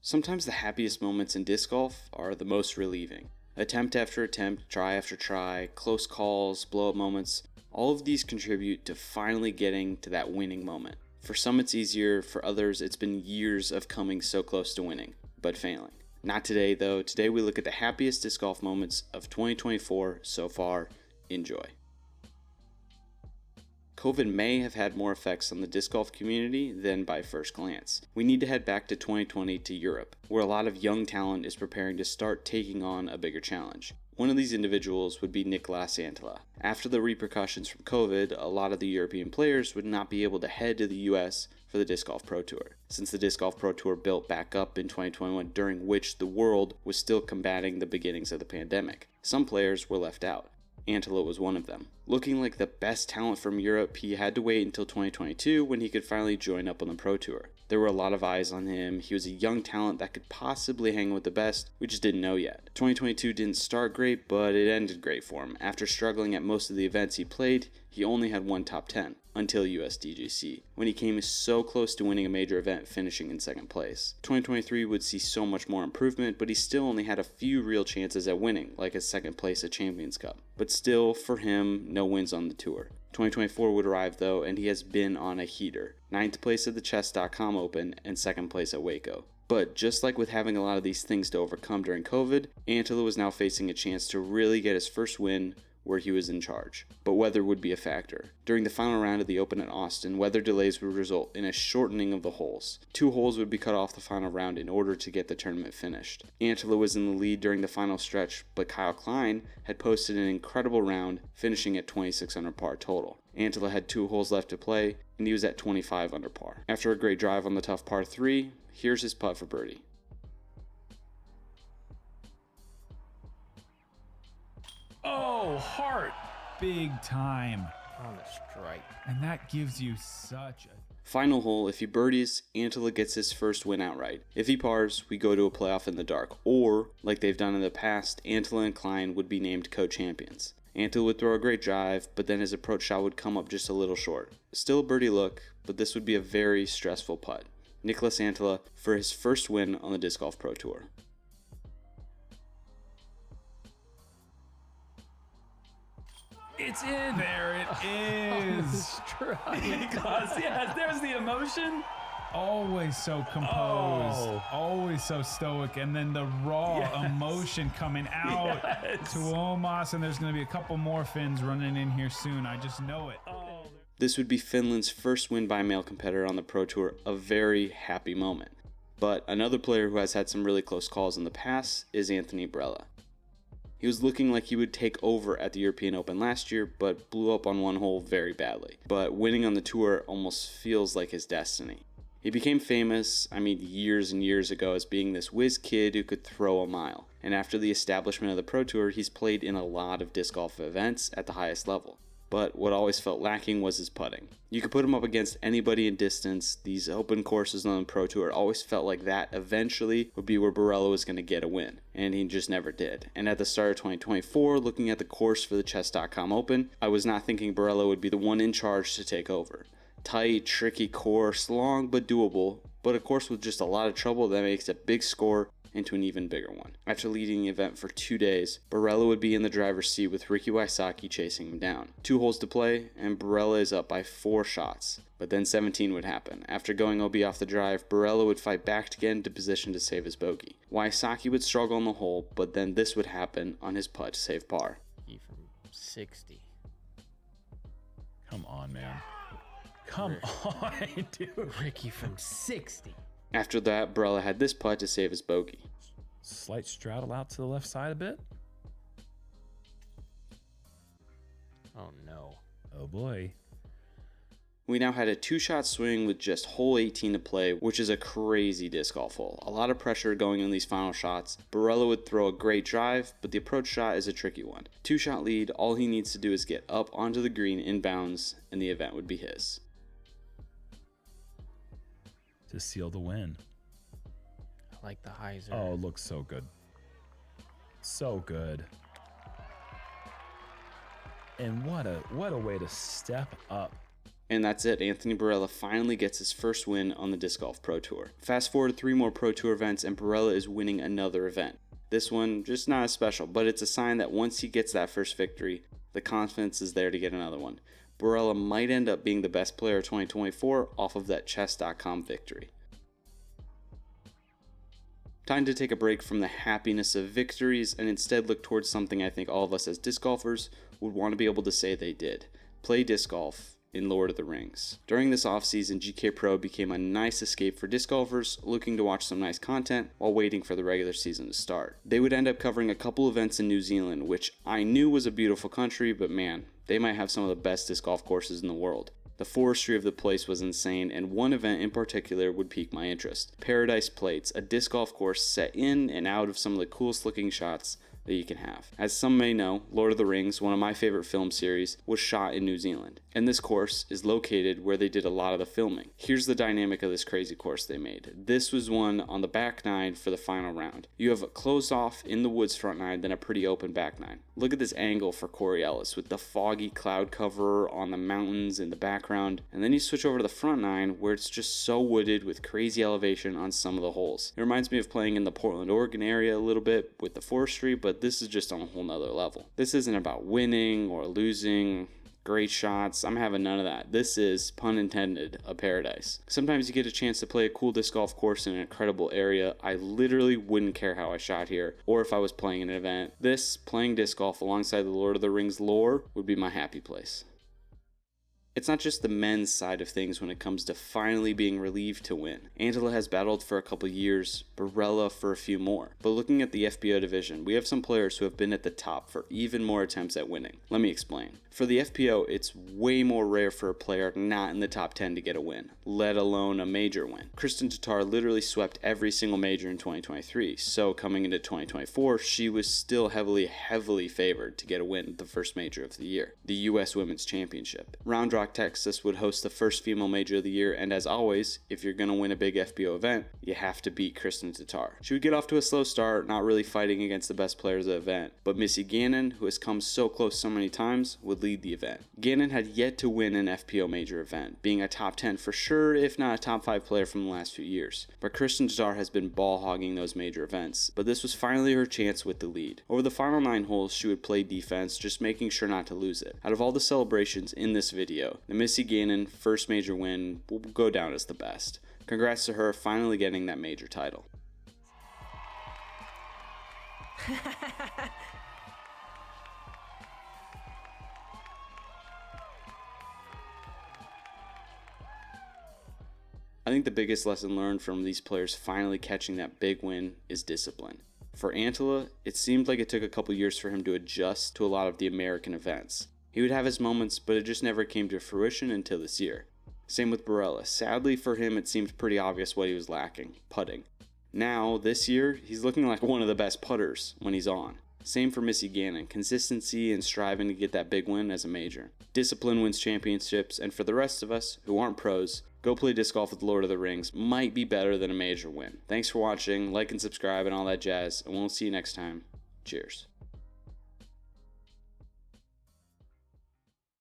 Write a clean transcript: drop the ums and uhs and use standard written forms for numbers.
Sometimes the happiest moments in disc golf are the most relieving. Attempt after attempt, try after try, close calls, blow-up moments, all of these contribute to finally getting to that winning moment. For some it's easier, for others it's been years of coming so close to winning, but failing. Not today though, today we look at the happiest disc golf moments of 2024 so far. Enjoy. COVID may have had more effects on the disc golf community than by first glance. We need to head back to 2020 to Europe, where a lot of young talent is preparing to start taking on a bigger challenge. One of these individuals would be Niklas Antila. After the repercussions from COVID, a lot of the European players would not be able to head to the US for the Disc Golf Pro Tour, since the Disc Golf Pro Tour built back up in 2021, during which the world was still combating the beginnings of the pandemic. Some players were left out. Antila was one of them. Looking like the best talent from Europe, he had to wait until 2022 when he could finally join up on the Pro Tour. There were a lot of eyes on him. He was a young talent that could possibly hang with the best. We just didn't know yet. 2022 didn't start great, but it ended great for him. After struggling at most of the events he played, he only had one top 10 until USDGC, when he came so close to winning a major event, finishing in second place. 2023 would see so much more improvement, but he still only had a few real chances at winning, like his second place at Champions Cup. But still, for him, no wins on the tour. 2024 would arrive though, and he has been on a heater. 9th place at the Chess.com Open and 2nd place at Waco. But just like with having a lot of these things to overcome during COVID, Antila was now facing a chance to really get his first win where he was in charge. But weather would be a factor. During the final round of the Open at Austin, weather delays would result in a shortening of the holes. 2 holes would be cut off the final round in order to get the tournament finished. Antila was in the lead during the final stretch, but Kyle Klein had posted an incredible round, finishing at 26 under par total. Antila had 2 holes left to play, and he was at 25 under par. After a great drive on the tough par 3, here's his putt for birdie. Oh, heart! Big time. On the strike. And that gives you such a... Final hole, if he birdies, Antila gets his first win outright. If he pars, we go to a playoff in the dark. Or, like they've done in the past, Antila and Klein would be named co-champions. Antila would throw a great drive, but then his approach shot would come up just a little short. Still a birdie look, but this would be a very stressful putt. Niklas Antila for his first win on the Disc Golf Pro Tour. It's in! There it is! Because, yes, there's the emotion. Always so composed, always so stoic, and then the raw emotion coming out to Omas, and there's going to be a couple more Finns running in here soon. I just know it. This would be Finland's first win by a male competitor on the Pro Tour, a very happy moment. But another player who has had some really close calls in the past is Anthony Brella. He was looking like he would take over at the European Open last year, but blew up on one hole very badly. But winning on the tour almost feels like his destiny. He became famous, years and years ago, as being this whiz kid who could throw a mile. And after the establishment of the Pro Tour, he's played in a lot of disc golf events at the highest level. But what always felt lacking was his putting. You could put him up against anybody in distance. These open courses on the Pro Tour always felt like that eventually would be where Borrello was going to get a win, and he just never did. And at the start of 2024, looking at the course for the Chess.com Open, I was not thinking Borrello would be the one in charge to take over. Tight, tricky course, long but doable, but a course with just a lot of trouble that makes a big score into an even bigger one. After leading the event for 2 days, Borrello would be in the driver's seat with Ricky Wysocki chasing him down. 2 holes to play, and Borrello is up by 4 shots. But then 17 would happen. After going OB off the drive, Borrello would fight back to get into position to save his bogey. Wysocki would struggle on the hole, but then this would happen on his putt to save par. He from 60. Come on, man. Come on, dude. Ricky from 60. After that, Borrello had this putt to save his bogey. Slight straddle out to the left side a bit. Oh, no. Oh, boy. We now had a 2-shot swing with just hole 18 to play, which is a crazy disc golf hole. A lot of pressure going in these final shots. Borrello would throw a great drive, but the approach shot is a tricky one. 2-shot lead, all he needs to do is get up onto the green inbounds, and the event would be his. To seal the win. I like the hyzer. Oh, it looks so good. So good. And what a way to step up And that's it. Anthony Barela finally gets his first win on the Disc Golf Pro Tour. Fast forward to 3 more Pro Tour events and Barela is winning another event. This one just not as special, but it's a sign that once he gets that first victory, the confidence is there to get another one. Barela might end up being the best player of 2024 off of that chess.com victory. Time to take a break from the happiness of victories and instead look towards something I think all of us as disc golfers would want to be able to say they did. Play disc golf in Lord of the Rings. During this offseason, GK Pro became a nice escape for disc golfers looking to watch some nice content while waiting for the regular season to start. They would end up covering a couple events in New Zealand, which I knew was a beautiful country, but man, they might have some of the best disc golf courses in the world. The forestry of the place was insane, and one event in particular would pique my interest. Paradise Plates, a disc golf course set in and out of some of the coolest looking shots that you can have. As some may know, Lord of the Rings, one of my favorite film series, was shot in New Zealand, and this course is located where they did a lot of the filming. Here's the dynamic of this crazy course they made. This was one on the back 9 for the final round. You have a closed off in the woods front 9, then a pretty open back 9. Look at this angle for Corey Ellis with the foggy cloud cover on the mountains in the background, and then you switch over to the front 9 where it's just so wooded with crazy elevation on some of the holes. It reminds me of playing in the Portland, Oregon area a little bit with the forestry, but this is just on a whole nother level. This isn't about winning or losing, great shots. I'm having none of that. This is, pun intended, a paradise. Sometimes you get a chance to play a cool disc golf course in an incredible area. I literally wouldn't care how I shot here or if I was playing an event. This, playing disc golf alongside the Lord of the Rings lore, would be my happy place. It's not just the men's side of things when it comes to finally being relieved to win. Antela has battled for a couple years, Barela for a few more. But looking at the FPO division, we have some players who have been at the top for even more attempts at winning. Let me explain. For the FPO, it's way more rare for a player not in the top 10 to get a win, let alone a major win. Kristen Tatar literally swept every single major in 2023, so coming into 2024, she was still heavily favored to get a win at the first major of the year, the US Women's Championship. Round Rock, Texas would host the first female major of the year, and as always, if you're going to win a big FPO event, you have to beat Kristen Tatar. She would get off to a slow start, not really fighting against the best players of the event, but Missy Gannon, who has come so close so many times, would lead the event. Gannon had yet to win an FPO major event, being a top 10 for sure, if not a top 5 player from the last few years. But Kristen Tatar has been ball hogging those major events, but this was finally her chance with the lead. Over the final 9 holes, she would play defense, just making sure not to lose it. Out of all the celebrations in this video, the Missy Gannon first major win will go down as the best. Congrats to her finally getting that major title. I think the biggest lesson learned from these players finally catching that big win is discipline. For Antela, it seemed like it took a couple years for him to adjust to a lot of the American events. He would have his moments, but it just never came to fruition until this year. Same with Barela. Sadly for him, it seemed pretty obvious what he was lacking, putting. Now, this year, he's looking like one of the best putters when he's on. Same for Missy Gannon, consistency and striving to get that big win as a major. Discipline wins championships, and for the rest of us who aren't pros, go play disc golf with Lord of the Rings might be better than a major win. Thanks for watching, like and subscribe and all that jazz, and we'll see you next time. Cheers.